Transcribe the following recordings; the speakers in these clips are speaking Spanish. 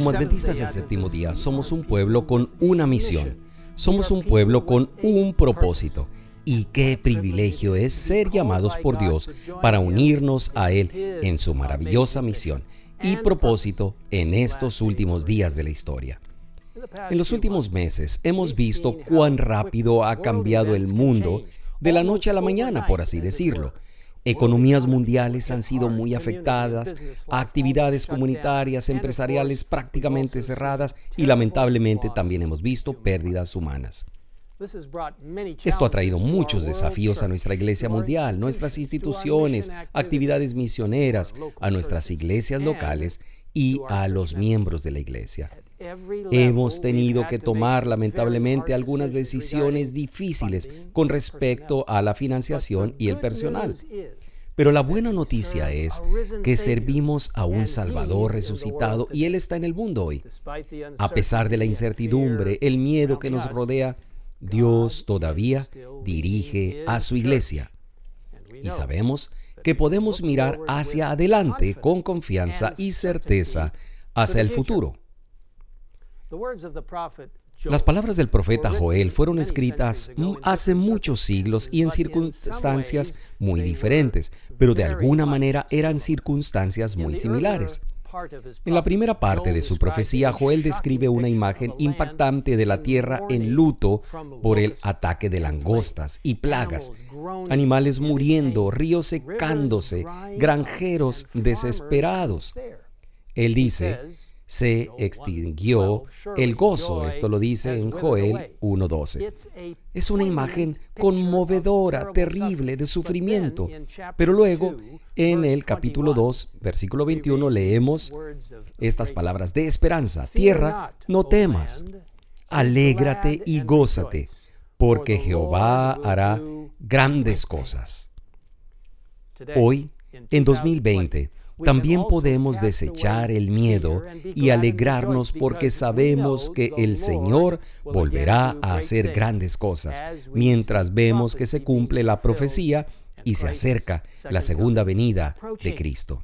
Como adventistas del séptimo día, somos un pueblo con una misión. Somos un pueblo con un propósito. Y qué privilegio es ser llamados por Dios para unirnos a Él en su maravillosa misión y propósito en estos últimos días de la historia. En los últimos meses hemos visto cuán rápido ha cambiado el mundo de la noche a la mañana, por así decirlo. Economías mundiales han sido muy afectadas, actividades comunitarias, empresariales prácticamente cerradas y lamentablemente también hemos visto pérdidas humanas. Esto ha traído muchos desafíos a nuestra iglesia mundial, nuestras instituciones, actividades misioneras, a nuestras iglesias locales y a los miembros de la iglesia. Hemos tenido que tomar lamentablemente algunas decisiones difíciles con respecto a la financiación y el personal. Pero la buena noticia es que servimos a un Salvador resucitado y Él está en el mundo hoy. A pesar de la incertidumbre, el miedo que nos rodea, Dios todavía dirige a su iglesia. Y sabemos que podemos mirar hacia adelante con confianza y certeza hacia el futuro. Las palabras del profeta Joel fueron escritas hace muchos siglos y en circunstancias muy diferentes, pero de alguna manera eran circunstancias muy similares. En la primera parte de su profecía, Joel describe una imagen impactante de la tierra en luto por el ataque de langostas y plagas, animales muriendo, ríos secándose, granjeros desesperados. Él dice: se extinguió el gozo. Esto lo dice en Joel 1:12. Es una imagen conmovedora, terrible, de sufrimiento. Pero luego, en el capítulo 2, versículo 21, leemos estas palabras de esperanza. Tierra, no temas, alégrate y gózate, porque Jehová hará grandes cosas. Hoy, en 2020, también podemos desechar el miedo y alegrarnos porque sabemos que el Señor volverá a hacer grandes cosas, mientras vemos que se cumple la profecía y se acerca la segunda venida de Cristo.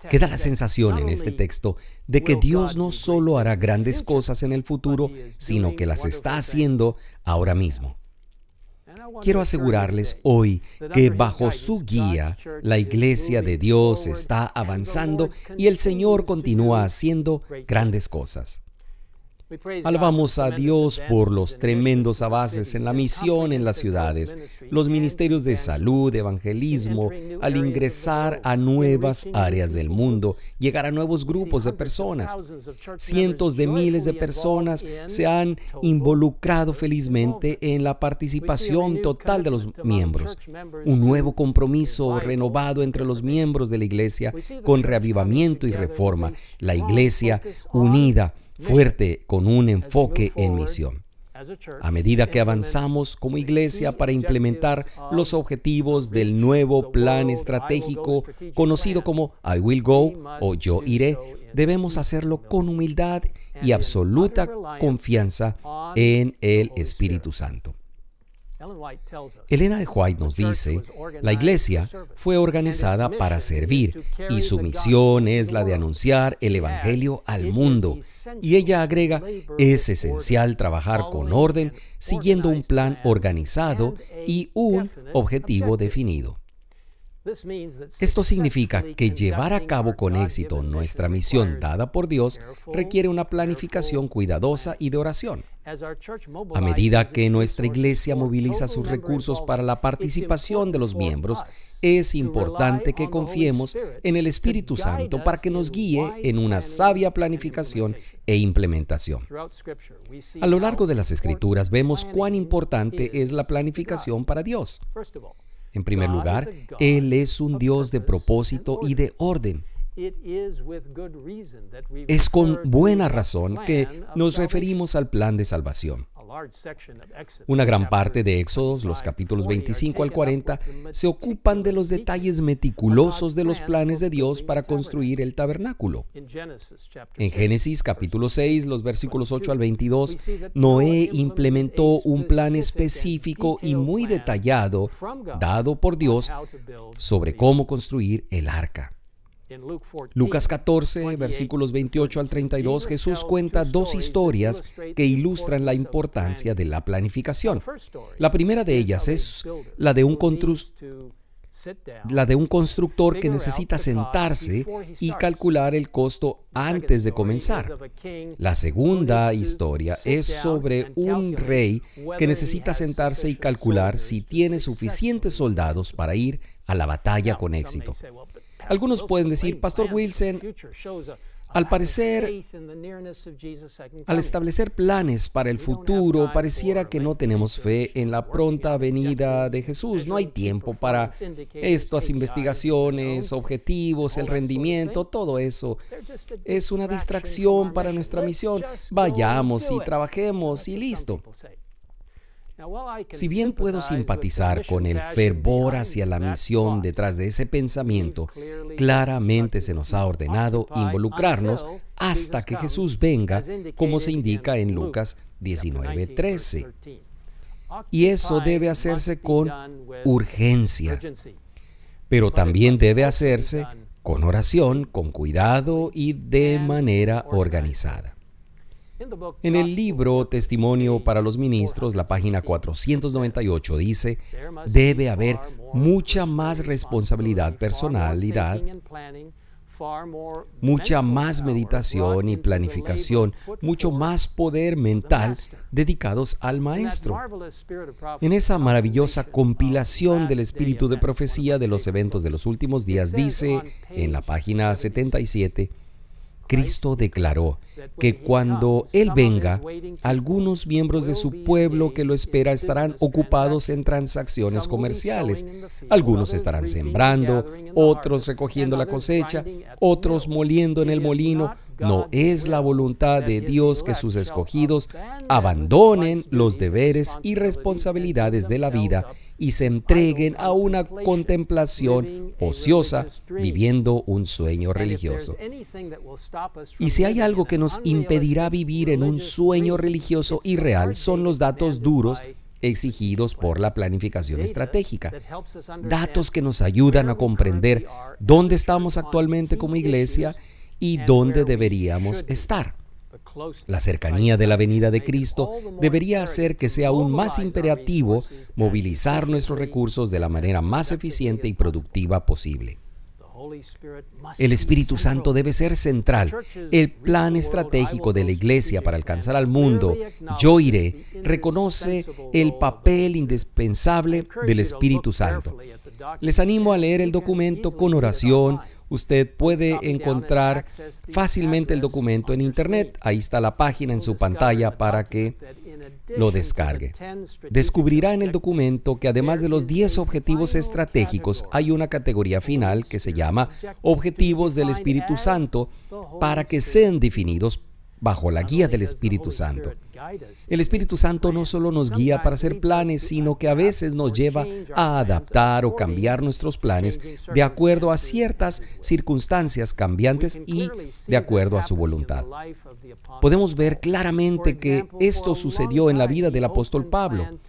Queda la sensación en este texto de que Dios no solo hará grandes cosas en el futuro, sino que las está haciendo ahora mismo. Quiero asegurarles hoy que bajo su guía, la iglesia de Dios está avanzando y el Señor continúa haciendo grandes cosas. Alabamos a Dios por los tremendos avances en la misión en las ciudades, los ministerios de salud, evangelismo, al ingresar a nuevas áreas del mundo, llegar a nuevos grupos de personas. Cientos de miles de personas se han involucrado felizmente en la participación total de los miembros. Un nuevo compromiso renovado entre los miembros de la iglesia con reavivamiento y reforma. La iglesia unida, fuerte, con un enfoque en misión. A medida que avanzamos como iglesia para implementar los objetivos del nuevo plan estratégico conocido como I Will Go o Yo Iré, debemos hacerlo con humildad y absoluta confianza en el Espíritu Santo. Elena G. White nos dice: la iglesia fue organizada para servir y su misión es la de anunciar el evangelio al mundo. Y ella agrega: es esencial trabajar con orden, siguiendo un plan organizado y un objetivo definido. Esto significa que llevar a cabo con éxito nuestra misión dada por Dios requiere una planificación cuidadosa y de oración. A medida que nuestra iglesia moviliza sus recursos para la participación de los miembros, es importante que confiemos en el Espíritu Santo para que nos guíe en una sabia planificación e implementación. A lo largo de las Escrituras vemos cuán importante es la planificación para Dios. En primer lugar, Él es un Dios de propósito y de orden. Es con buena razón que nos referimos al plan de salvación. Una gran parte de Éxodos, los capítulos 25 al 40, se ocupan de los detalles meticulosos de los planes de Dios para construir el tabernáculo. En Génesis capítulo 6, los versículos 8 al 22, Noé implementó un plan específico y muy detallado dado por Dios sobre cómo construir el arca. Lucas 14, versículos 28 al 32, Jesús cuenta dos historias que ilustran la importancia de la planificación. La primera de ellas es la de un constructor que necesita sentarse y calcular el costo antes de comenzar. La segunda historia es sobre un rey que necesita sentarse y calcular si tiene suficientes soldados para ir a la batalla con éxito. Algunos pueden decir, Pastor Wilson, al parecer, al establecer planes para el futuro, pareciera que no tenemos fe en la pronta venida de Jesús. No hay tiempo para estas investigaciones, objetivos, el rendimiento, todo eso es una distracción para nuestra misión. Vayamos y trabajemos y listo. Si bien puedo simpatizar con el fervor hacia la misión detrás de ese pensamiento, claramente se nos ha ordenado involucrarnos hasta que Jesús venga, como se indica en Lucas 19:13. Y eso debe hacerse con urgencia, pero también debe hacerse con oración, con cuidado y de manera organizada. En el libro Testimonio para los Ministros, la página 498 dice, debe haber mucha más responsabilidad personal, mucha más meditación y planificación, mucho más poder mental dedicados al Maestro. En esa maravillosa compilación del espíritu de profecía de los eventos de los últimos días, dice en la página 77, Cristo declaró que cuando Él venga, algunos miembros de su pueblo que lo espera estarán ocupados en transacciones comerciales. Algunos estarán sembrando, otros recogiendo la cosecha, otros moliendo en el molino. No es la voluntad de Dios que sus escogidos abandonen los deberes y responsabilidades de la vida y se entreguen a una contemplación ociosa, viviendo un sueño religioso. Y si hay algo que nos impedirá vivir en un sueño religioso irreal, son los datos duros exigidos por la planificación estratégica. Datos que nos ayudan a comprender dónde estamos actualmente como iglesia y dónde deberíamos estar. La cercanía de la venida de Cristo debería hacer que sea aún más imperativo movilizar nuestros recursos de la manera más eficiente y productiva posible. El Espíritu Santo debe ser central. El plan estratégico de la iglesia para alcanzar al mundo, Yo iré, reconoce el papel indispensable del Espíritu Santo. Les animo a leer el documento con oración. Usted puede encontrar fácilmente el documento en Internet. Ahí está la página en su pantalla para que lo descargue. Descubrirá en el documento que además de los 10 objetivos estratégicos, hay una categoría final que se llama Objetivos del Espíritu Santo para que sean definidos bajo la guía del Espíritu Santo. El Espíritu Santo no solo nos guía para hacer planes, sino que a veces nos lleva a adaptar o cambiar nuestros planes de acuerdo a ciertas circunstancias cambiantes y de acuerdo a su voluntad. Podemos ver claramente que esto sucedió en la vida del apóstol Pablo.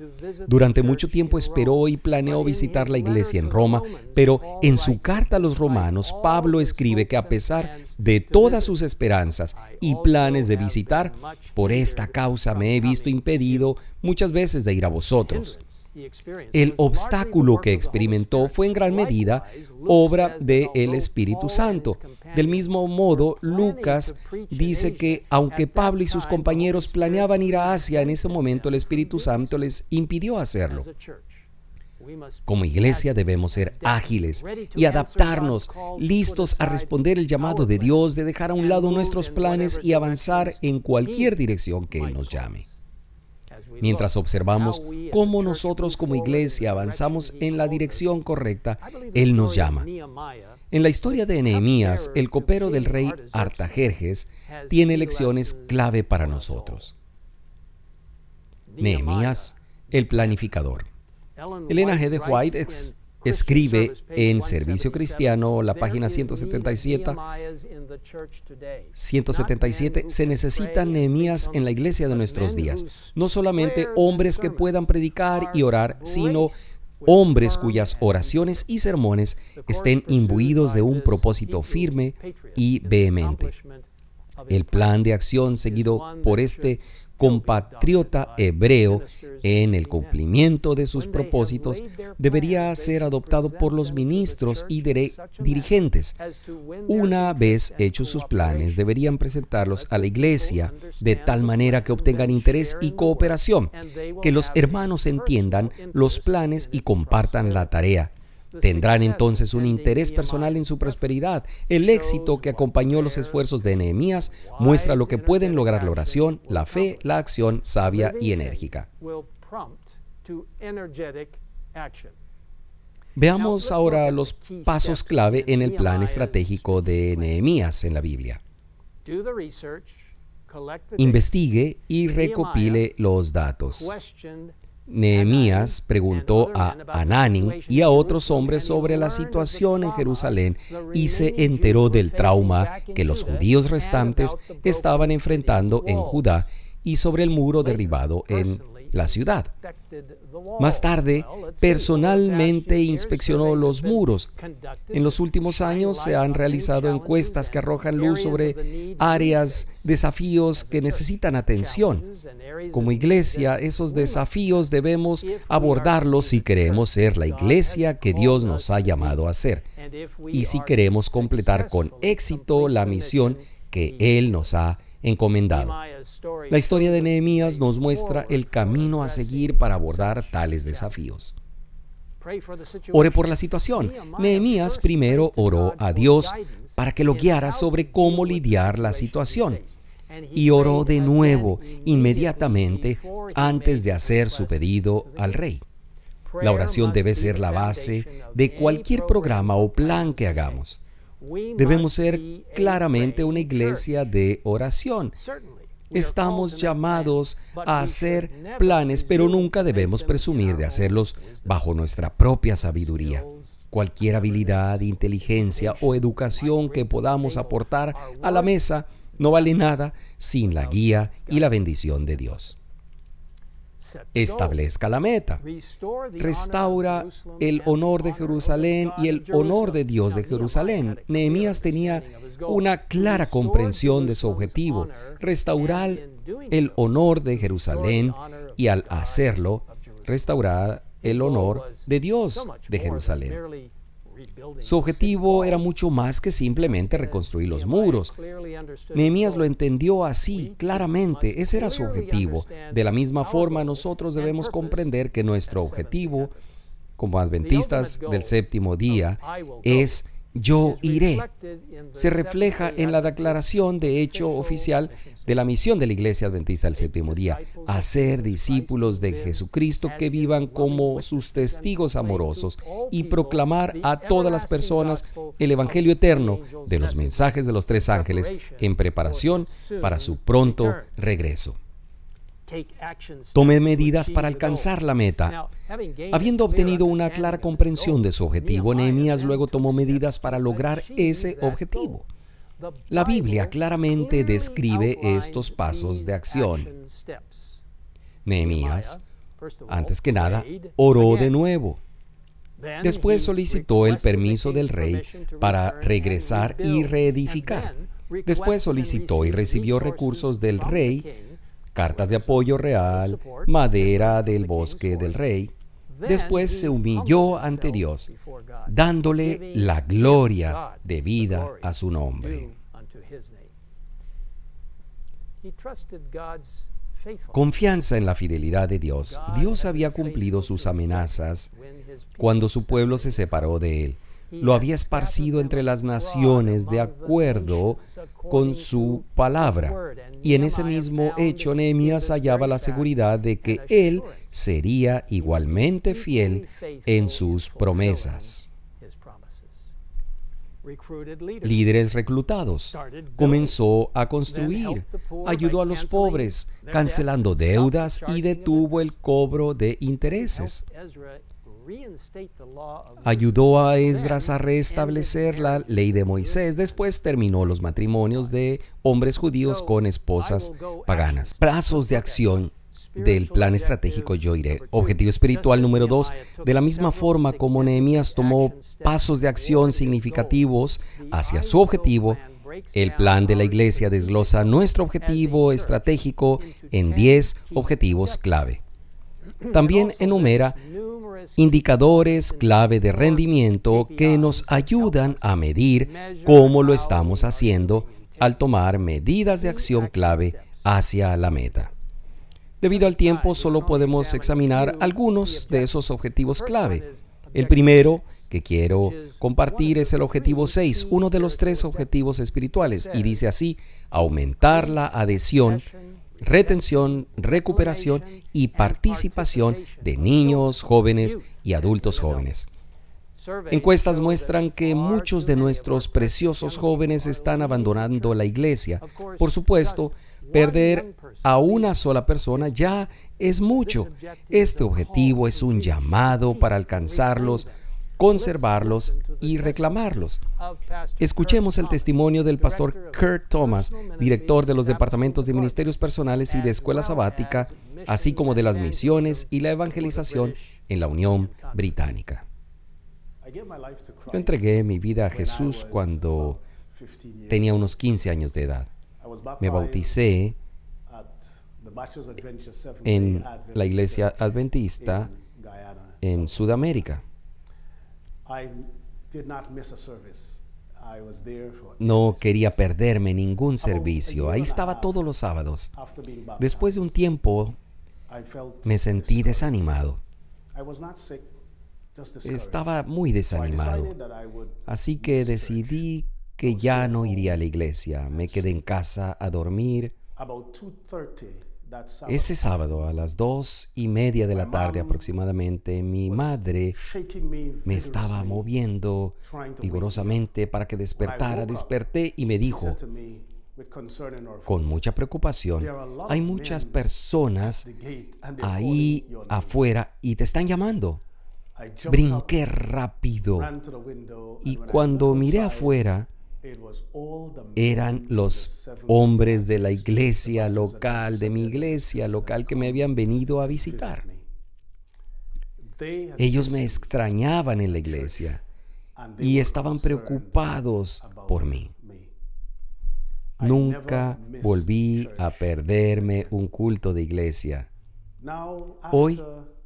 Durante mucho tiempo esperó y planeó visitar la iglesia en Roma, pero en su carta a los romanos, Pablo escribe que a pesar de todas sus esperanzas y planes de visitar, por esta causa me he visto impedido muchas veces de ir a vosotros. El obstáculo que experimentó fue en gran medida obra del Espíritu Santo. Del mismo modo, Lucas dice que aunque Pablo y sus compañeros planeaban ir a Asia, en ese momento el Espíritu Santo les impidió hacerlo. Como iglesia debemos ser ágiles y adaptarnos, listos a responder el llamado de Dios, de dejar a un lado nuestros planes y avanzar en cualquier dirección que Él nos llame. Mientras observamos cómo nosotros como iglesia avanzamos en la dirección correcta, Él nos llama. En la historia de Nehemías, el copero del rey Artajerjes tiene lecciones clave para nosotros. Nehemías, el planificador. Elena G. de White escribe en Servicio Cristiano, la página 177, se necesitan Nehemías en la iglesia de nuestros días. No solamente hombres que puedan predicar y orar, sino hombres cuyas oraciones y sermones estén imbuidos de un propósito firme y vehemente. El plan de acción seguido por este compatriota hebreo en el cumplimiento de sus propósitos debería ser adoptado por los ministros y dirigentes. Una vez hechos sus planes, deberían presentarlos a la iglesia de tal manera que obtengan interés y cooperación, que los hermanos entiendan los planes y compartan la tarea. Tendrán entonces un interés personal en su prosperidad. El éxito que acompañó los esfuerzos de Nehemías muestra lo que pueden lograr la oración, la fe, la acción sabia y enérgica. Veamos ahora los pasos clave en el plan estratégico de Nehemías en la Biblia. Investigue y recopile los datos. Nehemías preguntó a Hanani y a otros hombres sobre la situación en Jerusalén y se enteró del trauma que los judíos restantes estaban enfrentando en Judá y sobre el muro derribado en la ciudad. Más tarde, personalmente inspeccionó los muros. En los últimos años se han realizado encuestas que arrojan luz sobre áreas, desafíos que necesitan atención. Como iglesia, esos desafíos debemos abordarlos si queremos ser la iglesia que Dios nos ha llamado a ser y si queremos completar con éxito la misión que Él nos ha encomendado. La historia de Nehemías nos muestra el camino a seguir para abordar tales desafíos. Ore por la situación. Nehemías primero oró a Dios para que lo guiara sobre cómo lidiar la situación. Y oró de nuevo inmediatamente antes de hacer su pedido al rey. La oración debe ser la base de cualquier programa o plan que hagamos. Debemos ser claramente una iglesia de oración. Estamos llamados a hacer planes, pero nunca debemos presumir de hacerlos bajo nuestra propia sabiduría. Cualquier habilidad, inteligencia o educación que podamos aportar a la mesa no vale nada sin la guía y la bendición de Dios. Establezca la meta. Restaura el honor de Jerusalén y el honor de Dios de Jerusalén. Nehemías tenía una clara comprensión de su objetivo: restaurar el honor de Jerusalén y, al hacerlo, restaurar el honor de Dios de Jerusalén. Su objetivo era mucho más que simplemente reconstruir los muros. Nehemías lo entendió así, claramente. Ese era su objetivo. De la misma forma, nosotros debemos comprender que nuestro objetivo, como adventistas del séptimo día, es yo iré. Se refleja en la declaración de hecho oficial de la misión de la Iglesia Adventista del Séptimo Día: hacer discípulos de Jesucristo que vivan como sus testigos amorosos y proclamar a todas las personas el Evangelio eterno de los mensajes de los tres ángeles en preparación para su pronto regreso. Tome medidas para alcanzar la meta. Habiendo obtenido una clara comprensión de su objetivo, Nehemías luego tomó medidas para lograr ese objetivo. La Biblia claramente describe estos pasos de acción. Nehemías, antes que nada, oró de nuevo. Después solicitó el permiso del rey para regresar y reedificar. Después solicitó y recibió recursos del rey, cartas de apoyo real, madera del bosque del rey. Después se humilló ante Dios, dándole la gloria debida a su nombre. Confianza en la fidelidad de Dios. Dios había cumplido sus amenazas cuando su pueblo se separó de él. Lo había esparcido entre las naciones de acuerdo con su palabra. Y en ese mismo hecho, Nehemías hallaba la seguridad de que él sería igualmente fiel en sus promesas. Líderes reclutados. Comenzó a construir, ayudó a los pobres, cancelando deudas y detuvo el cobro de intereses. Ayudó a Esdras a restablecer la ley de Moisés. Después terminó los matrimonios de hombres judíos con esposas paganas. Plazos de acción. del plan estratégico Yo Iré. Objetivo espiritual número 2. De la misma forma como Nehemías tomó pasos de acción significativos hacia su objetivo, el plan de la iglesia desglosa nuestro objetivo estratégico en 10 objetivos clave. También enumera indicadores clave de rendimiento que nos ayudan a medir cómo lo estamos haciendo al tomar medidas de acción clave hacia la meta. Debido al tiempo, solo podemos examinar algunos de esos objetivos clave. El primero que quiero compartir es el objetivo 6, uno de los 3 objetivos espirituales, y dice así: aumentar la adhesión, retención, recuperación y participación de niños, jóvenes y adultos jóvenes. Encuestas muestran que muchos de nuestros preciosos jóvenes están abandonando la iglesia. Por supuesto, perder a una sola persona ya es mucho. Este objetivo es un llamado para alcanzarlos, conservarlos y reclamarlos. Escuchemos el testimonio del pastor Kurt Thomas, director de los departamentos de ministerios personales y de escuela sabática, así como de las misiones y la evangelización en la Unión Británica. Yo entregué mi vida a Jesús cuando tenía unos 15 años de edad. Me bauticé en la iglesia adventista en Sudamérica. No quería perderme ningún servicio. Ahí estaba todos los sábados. Después de un tiempo, me sentí desanimado. Estaba muy desanimado. Así que decidí que ya no iría a la iglesia. Me quedé en casa a dormir. Ese sábado, a las 2:30 de la tarde aproximadamente, mi madre me estaba moviendo vigorosamente para que despertara. Desperté y me dijo, con mucha preocupación: hay muchas personas ahí afuera y te están llamando. Brinqué rápido y cuando miré afuera, eran los hombres de la iglesia local, de mi iglesia local, que me habían venido a visitar. Ellos me extrañaban en la iglesia y estaban preocupados por mí. Nunca volví a perderme un culto de iglesia. Hoy,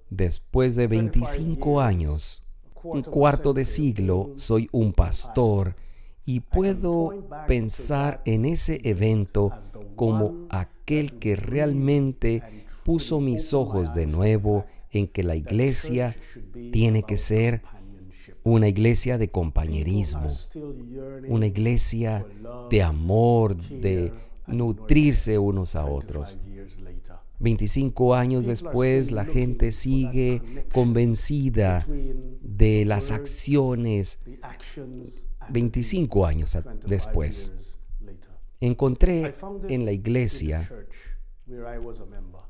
después de 25 años, un cuarto de siglo, soy un pastor y puedo pensar en ese evento como aquel que realmente puso mis ojos de nuevo en que la iglesia tiene que ser una iglesia de compañerismo, una iglesia de amor, de nutrirse unos a otros. 25 años después, la gente sigue convencida de las acciones. 25 años después, encontré en la iglesia,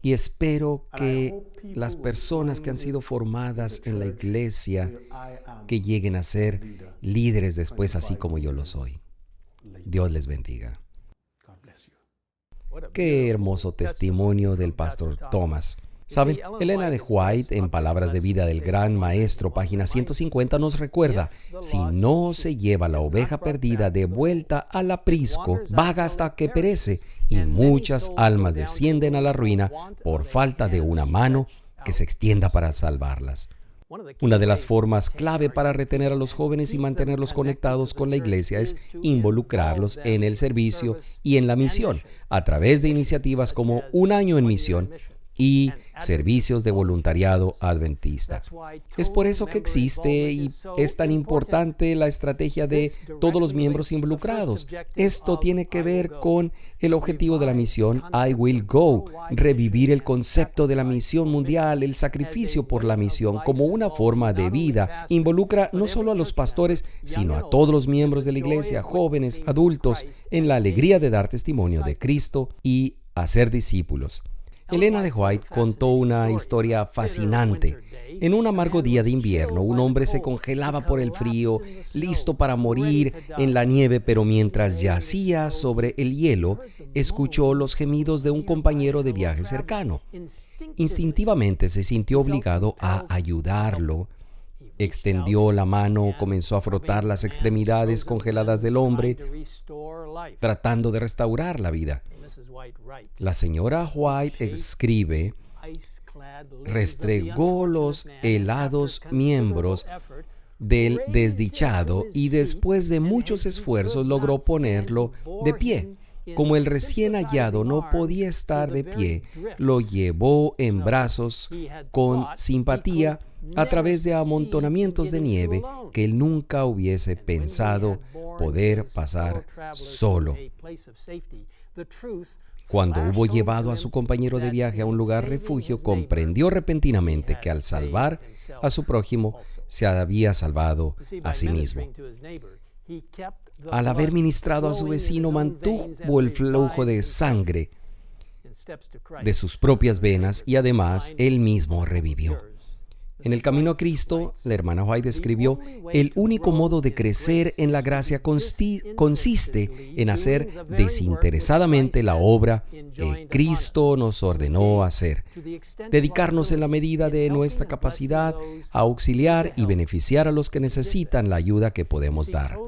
y espero que las personas que han sido formadas en la iglesia, que lleguen a ser líderes después, así como yo lo soy. Dios les bendiga. Qué hermoso testimonio del pastor Thomas. Saben, Elena de White, en Palabras de Vida del Gran Maestro, página 150, nos recuerda: si no se lleva la oveja perdida de vuelta al aprisco, vaga hasta que perece, y muchas almas descienden a la ruina por falta de una mano que se extienda para salvarlas. Una de las formas clave para retener a los jóvenes y mantenerlos conectados con la iglesia es involucrarlos en el servicio y en la misión, a través de iniciativas como Un Año en Misión y servicios de voluntariado adventista. Es por eso que existe y es tan importante la estrategia de todos los miembros involucrados. Esto tiene que ver con el objetivo de la misión I Will Go, revivir el concepto de la misión mundial, el sacrificio por la misión como una forma de vida. Involucra no solo a los pastores, sino a todos los miembros de la iglesia, jóvenes, adultos, en la alegría de dar testimonio de Cristo y hacer discípulos. Elena de White contó una historia fascinante. En un amargo día de invierno, un hombre se congelaba por el frío, listo para morir en la nieve, pero mientras yacía sobre el hielo, escuchó los gemidos de un compañero de viaje cercano. Instintivamente se sintió obligado a ayudarlo. Extendió la mano, comenzó a frotar las extremidades congeladas del hombre, tratando de restaurar la vida. La señora White escribe: restregó los helados miembros del desdichado y después de muchos esfuerzos logró ponerlo de pie. Como el recién hallado no podía estar de pie, lo llevó en brazos con simpatía a través de amontonamientos de nieve que él nunca hubiese pensado poder pasar solo. Cuando hubo llevado a su compañero de viaje a un lugar refugio, comprendió repentinamente que al salvar a su prójimo, se había salvado a sí mismo. Al haber ministrado a su vecino, mantuvo el flujo de sangre de sus propias venas y además él mismo revivió. En el camino a Cristo, la hermana White escribió: el único modo de crecer en la gracia consiste en hacer desinteresadamente la obra que Cristo nos ordenó hacer, dedicarnos en la medida de nuestra capacidad a auxiliar y beneficiar a los que necesitan la ayuda que podemos dar.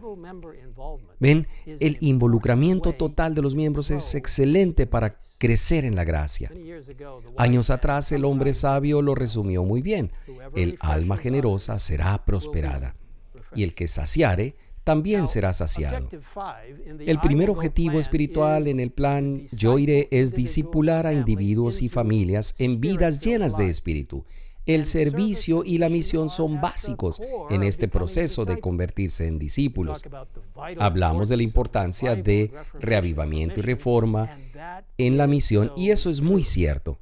Ven, el involucramiento total de los miembros es excelente para crecer en la gracia. Años atrás, el hombre sabio lo resumió muy bien: el alma generosa será prosperada, y el que saciare también será saciado. El primer objetivo espiritual en el plan Yo Iré es discipular a individuos y familias en vidas llenas de espíritu. El servicio y la misión son básicos en este proceso de convertirse en discípulos. Hablamos de la importancia de reavivamiento y reforma en la misión, y eso es muy cierto.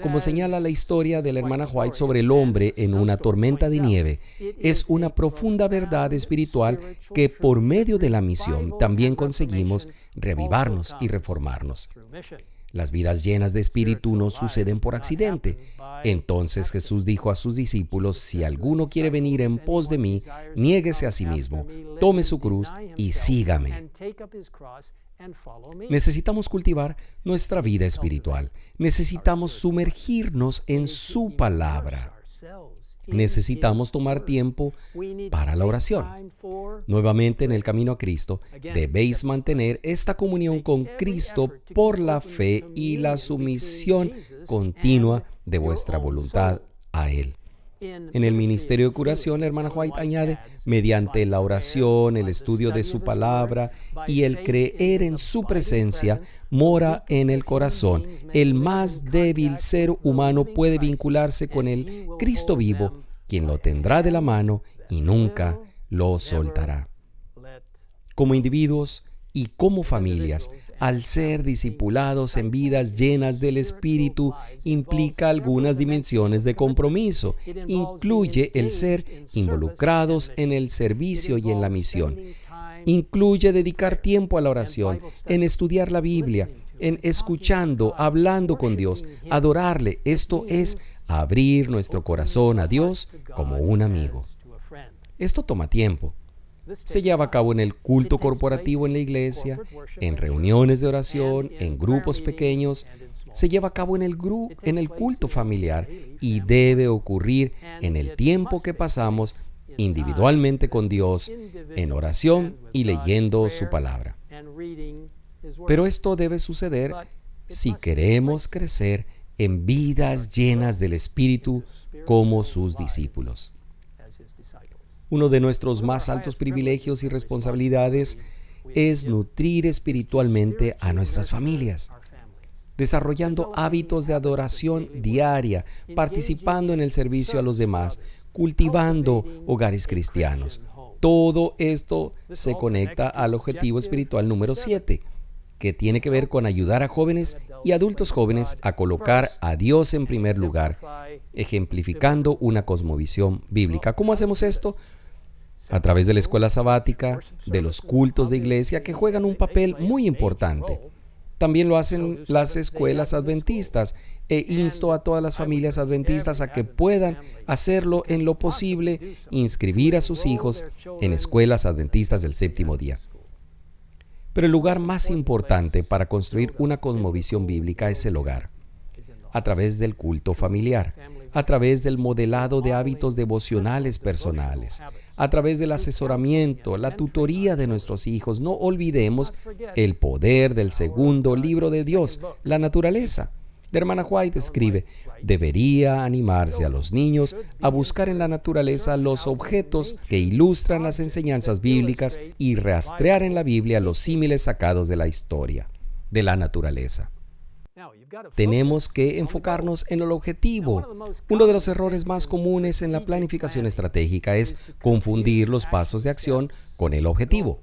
Como señala la historia de la hermana White sobre el hombre en una tormenta de nieve, es una profunda verdad espiritual que por medio de la misión también conseguimos reavivarnos y reformarnos. Las vidas llenas de espíritu no suceden por accidente. Entonces Jesús dijo a sus discípulos: si alguno quiere venir en pos de mí, niéguese a sí mismo, tome su cruz y sígame. Necesitamos cultivar nuestra vida espiritual. Necesitamos sumergirnos en su palabra. Necesitamos tomar tiempo para la oración. Nuevamente, en el camino a Cristo, debéis mantener esta comunión con Cristo por la fe y la sumisión continua de vuestra voluntad a Él. En el ministerio de curación, la hermana White añade: mediante la oración, el estudio de su palabra y el creer en su presencia, mora en el corazón. El más débil ser humano puede vincularse con el Cristo vivo, quien lo tendrá de la mano y nunca lo soltará. Como individuos y como familias, al ser discipulados en vidas llenas del Espíritu, implica algunas dimensiones de compromiso. Incluye el ser involucrados en el servicio y en la misión. Incluye dedicar tiempo a la oración, en estudiar la Biblia, en escuchando, hablando con Dios, adorarle. Esto es abrir nuestro corazón a Dios como un amigo. Esto toma tiempo. Se lleva a cabo en el culto corporativo en la iglesia, en reuniones de oración, en grupos pequeños. Se lleva a cabo en el culto familiar y debe ocurrir en el tiempo que pasamos individualmente con Dios, en oración y leyendo su palabra. Pero esto debe suceder si queremos crecer en vidas llenas del Espíritu como sus discípulos. Uno de nuestros más altos privilegios y responsabilidades es nutrir espiritualmente a nuestras familias, desarrollando hábitos de adoración diaria, participando en el servicio a los demás, cultivando hogares cristianos. Todo esto se conecta al objetivo espiritual número 7, que tiene que ver con ayudar a jóvenes y adultos jóvenes a colocar a Dios en primer lugar, ejemplificando una cosmovisión bíblica. ¿Cómo hacemos esto? A través de la escuela sabática, de los cultos de iglesia, que juegan un papel muy importante. También lo hacen las escuelas adventistas e insto a todas las familias adventistas a que puedan hacerlo en lo posible, inscribir a sus hijos en escuelas adventistas del séptimo día. Pero el lugar más importante para construir una cosmovisión bíblica es el hogar, a través del culto familiar, a través del modelado de hábitos devocionales personales, a través del asesoramiento, la tutoría de nuestros hijos. No olvidemos el poder del segundo libro de Dios, la naturaleza. La hermana White escribe: debería animarse a los niños a buscar en la naturaleza los objetos que ilustran las enseñanzas bíblicas y rastrear en la Biblia los símiles sacados de la historia, de la naturaleza. Tenemos que enfocarnos en el objetivo. Uno de los errores más comunes en la planificación estratégica es confundir los pasos de acción con el objetivo.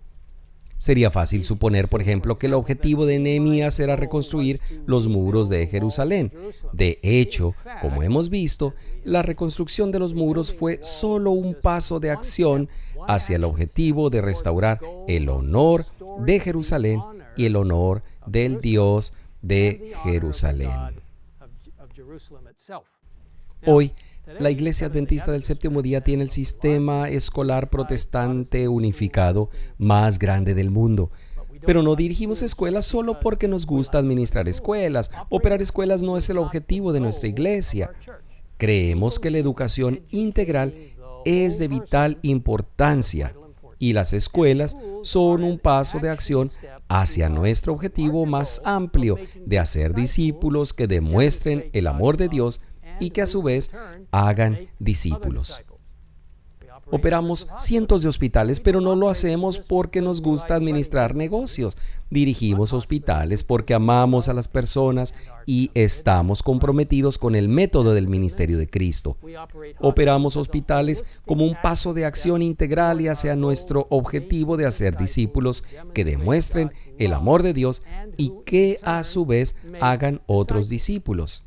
Sería fácil suponer, por ejemplo, que el objetivo de Nehemías era reconstruir los muros de Jerusalén. De hecho, como hemos visto, la reconstrucción de los muros fue solo un paso de acción hacia el objetivo de restaurar el honor de Jerusalén y el honor del Dios de Jerusalén. Hoy, la Iglesia Adventista del Séptimo Día tiene el sistema escolar protestante unificado más grande del mundo. Pero no dirigimos escuelas solo porque nos gusta administrar escuelas. Operar escuelas no es el objetivo de nuestra iglesia. Creemos que la educación integral es de vital importancia y las escuelas son un paso de acción hacia nuestro objetivo más amplio de hacer discípulos que demuestren el amor de Dios y que a su vez hagan discípulos. Operamos cientos de hospitales, pero no lo hacemos porque nos gusta administrar negocios. Dirigimos hospitales porque amamos a las personas y estamos comprometidos con el método del ministerio de Cristo. Operamos hospitales como un paso de acción integral y hacia nuestro objetivo de hacer discípulos que demuestren el amor de Dios y que a su vez hagan otros discípulos.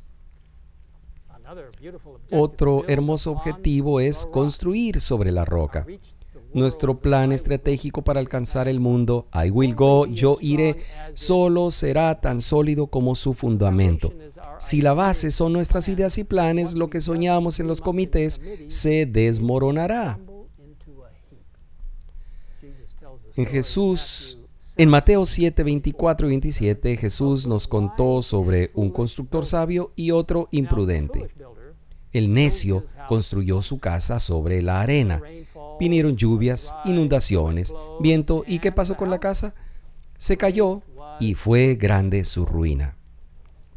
Otro hermoso objetivo es construir sobre la roca. Nuestro plan estratégico para alcanzar el mundo, I will go, yo iré, solo será tan sólido como su fundamento. Si la base son nuestras ideas y planes, lo que soñamos en los comités se desmoronará. En Mateo 7, 24 y 27, Jesús nos contó sobre un constructor sabio y otro imprudente. El necio construyó su casa sobre la arena. Vinieron lluvias, inundaciones, viento, ¿y qué pasó con la casa? Se cayó y fue grande su ruina.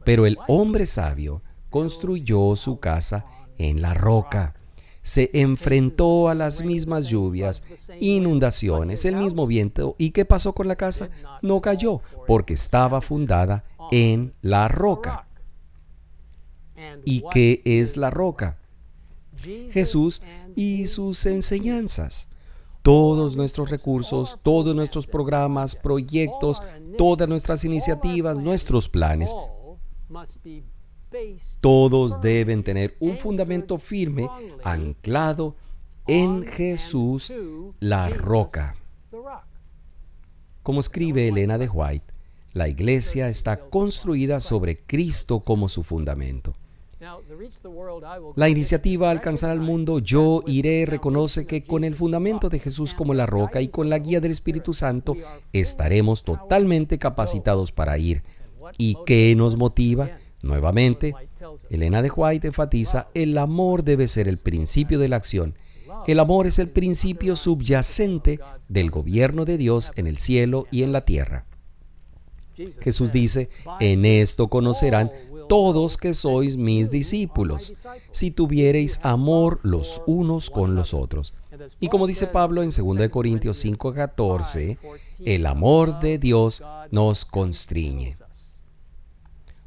Pero el hombre sabio construyó su casa en la roca. Se enfrentó a las mismas lluvias, inundaciones, el mismo viento, ¿y qué pasó con la casa? No cayó, porque estaba fundada en la roca. ¿Y qué es la roca? Jesús y sus enseñanzas. Todos nuestros recursos, todos nuestros programas, proyectos, todas nuestras iniciativas, nuestros planes, todos deben tener un fundamento firme, anclado en Jesús, la roca. Como escribe Elena de White, la iglesia está construida sobre Cristo como su fundamento. La iniciativa Alcanzar al Mundo, Yo Iré, reconoce que con el fundamento de Jesús como la roca y con la guía del Espíritu Santo estaremos totalmente capacitados para ir. ¿Y qué nos motiva? Nuevamente, Elena de White enfatiza: el amor debe ser el principio de la acción. El amor es el principio subyacente del gobierno de Dios en el cielo y en la tierra. Jesús dice: en esto conocerán todos que sois mis discípulos, si tuviereis amor los unos con los otros. Y como dice Pablo en 2 Corintios 5:14, el amor de Dios nos constriñe.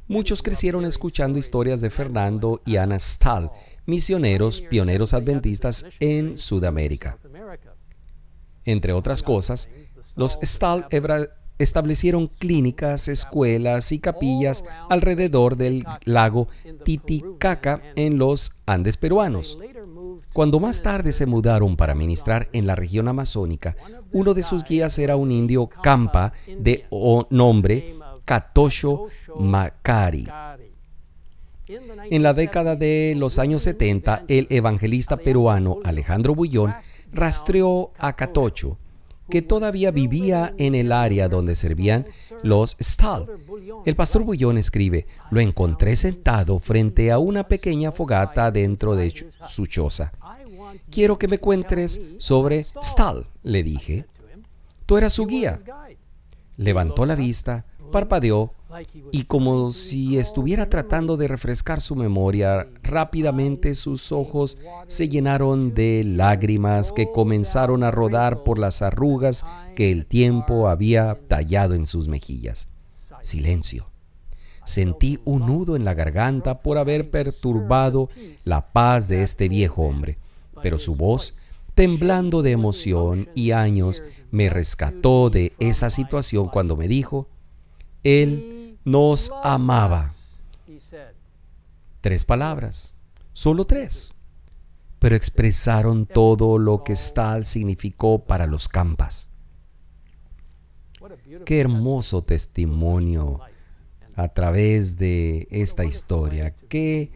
Muchos crecieron escuchando historias de Fernando y Ana Stahl, misioneros pioneros adventistas en Sudamérica. Entre otras cosas, los Stahl establecieron clínicas, escuelas y capillas alrededor del lago Titicaca en los Andes peruanos. Cuando más tarde se mudaron para ministrar en la región amazónica, uno de sus guías era un indio Campa de nombre Katosho Makari. En la década de los años 70, el evangelista peruano Alejandro Bullón rastreó a Katosho, que todavía vivía en el área donde servían los Stal. El pastor Bullón escribe: lo encontré sentado frente a una pequeña fogata dentro de su choza. Quiero que me cuentes sobre Stal, le dije. Tú eras su guía. Levantó la vista, parpadeó y, como si estuviera tratando de refrescar su memoria, rápidamente sus ojos se llenaron de lágrimas que comenzaron a rodar por las arrugas que el tiempo había tallado en sus mejillas. Silencio. Sentí un nudo en la garganta por haber perturbado la paz de este viejo hombre, pero su voz, temblando de emoción y años, me rescató de esa situación cuando me dijo: Él nos amaba. 3 palabras, solo 3, pero expresaron todo lo que Stal significó para los Campas. Qué hermoso testimonio a través de esta historia. Qué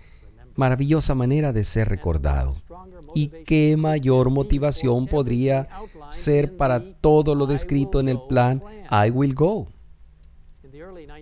maravillosa manera de ser recordado. Y qué mayor motivación podría ser para todo lo descrito en el plan I Will Go.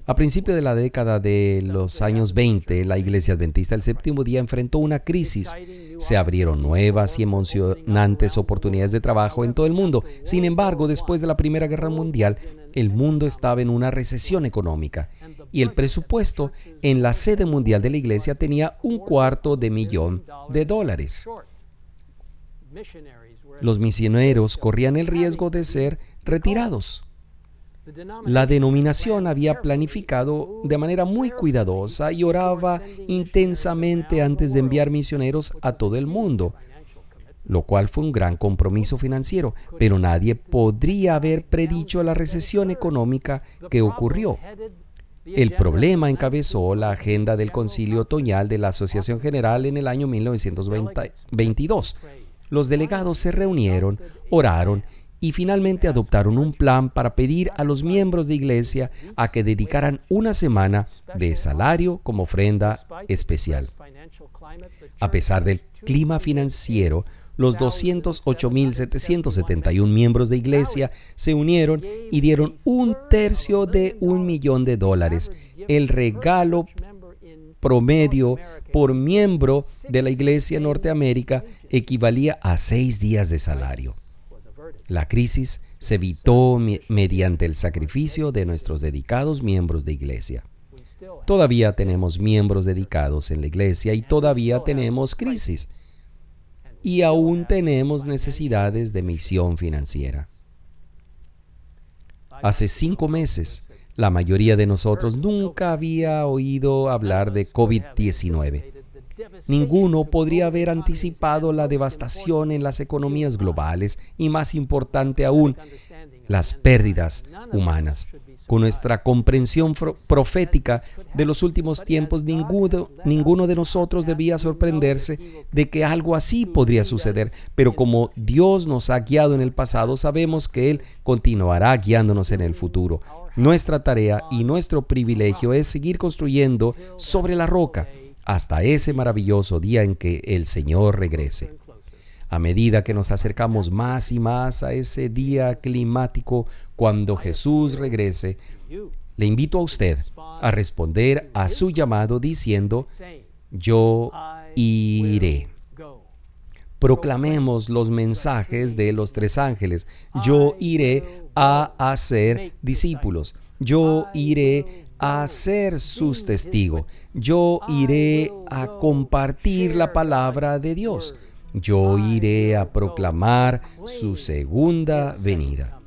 A principios de la década de los años 20, la Iglesia Adventista del Séptimo Día enfrentó una crisis. Se abrieron nuevas y emocionantes oportunidades de trabajo en todo el mundo. Sin embargo, después de la Primera Guerra Mundial, el mundo estaba en una recesión económica y el presupuesto en la sede mundial de la Iglesia tenía $250,000. Los misioneros corrían el riesgo de ser retirados. La denominación había planificado de manera muy cuidadosa y oraba intensamente antes de enviar misioneros a todo el mundo, lo cual fue un gran compromiso financiero, pero nadie podría haber predicho la recesión económica que ocurrió. El problema encabezó la agenda del Concilio Otoñal de la Asociación General en el año 1922. Los delegados se reunieron, oraron y finalmente adoptaron un plan para pedir a los miembros de iglesia a que dedicaran una semana de salario como ofrenda especial. A pesar del clima financiero, los 208,771 miembros de iglesia se unieron y dieron $1/3 de $1,000,000. El regalo promedio por miembro de la iglesia en Norteamérica equivalía a 6 días de salario. La crisis se evitó mediante el sacrificio de nuestros dedicados miembros de iglesia. Todavía tenemos miembros dedicados en la iglesia y todavía tenemos crisis. Y aún tenemos necesidades de misión financiera. Hace 5 meses, la mayoría de nosotros nunca había oído hablar de COVID-19. Ninguno podría haber anticipado la devastación en las economías globales y, más importante aún, las pérdidas humanas. Con nuestra comprensión profética de los últimos tiempos, ninguno de nosotros debía sorprenderse de que algo así podría suceder, pero como Dios nos ha guiado en el pasado, sabemos que Él continuará guiándonos en el futuro. Nuestra tarea y nuestro privilegio es seguir construyendo sobre la roca hasta ese maravilloso día en que el Señor regrese. A medida que nos acercamos más y más a ese día climático cuando Jesús regrese, le invito a usted a responder a su llamado diciendo: yo iré. Proclamemos los mensajes de los 3 ángeles. Yo iré a hacer discípulos. Yo iré a ser sus testigos. Yo iré a compartir la palabra de Dios. Yo iré a proclamar su segunda venida.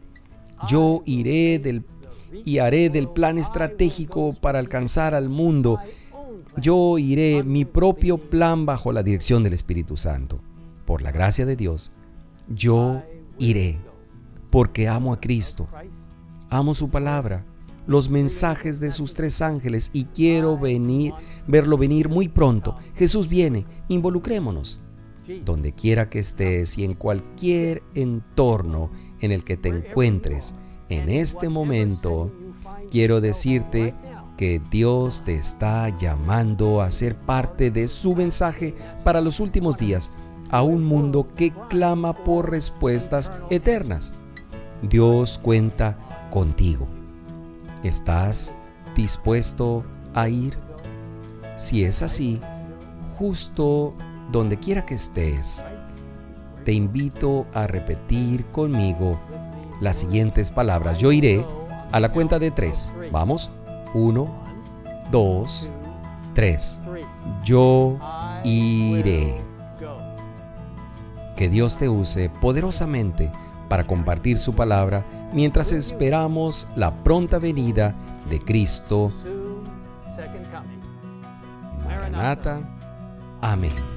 Yo iré y haré del plan estratégico para alcanzar al mundo. Yo iré mi propio plan bajo la dirección del Espíritu Santo. Por la gracia de Dios, yo iré, porque amo a Cristo, amo su palabra, los mensajes de sus 3 ángeles y quiero verlo venir muy pronto. Jesús viene, involucrémonos. Donde quiera que estés y en cualquier entorno en el que te encuentres, en este momento, quiero decirte que Dios te está llamando a ser parte de su mensaje para los últimos días, a un mundo que clama por respuestas eternas. Dios cuenta contigo. ¿Estás dispuesto a ir? Si es así, justo donde quiera que estés, te invito a repetir conmigo las siguientes palabras. Yo iré a la cuenta de 3. Vamos. 1, 2, 3. Yo iré. Que Dios te use poderosamente para compartir su palabra mientras esperamos la pronta venida de Cristo. Maranatha. Amén.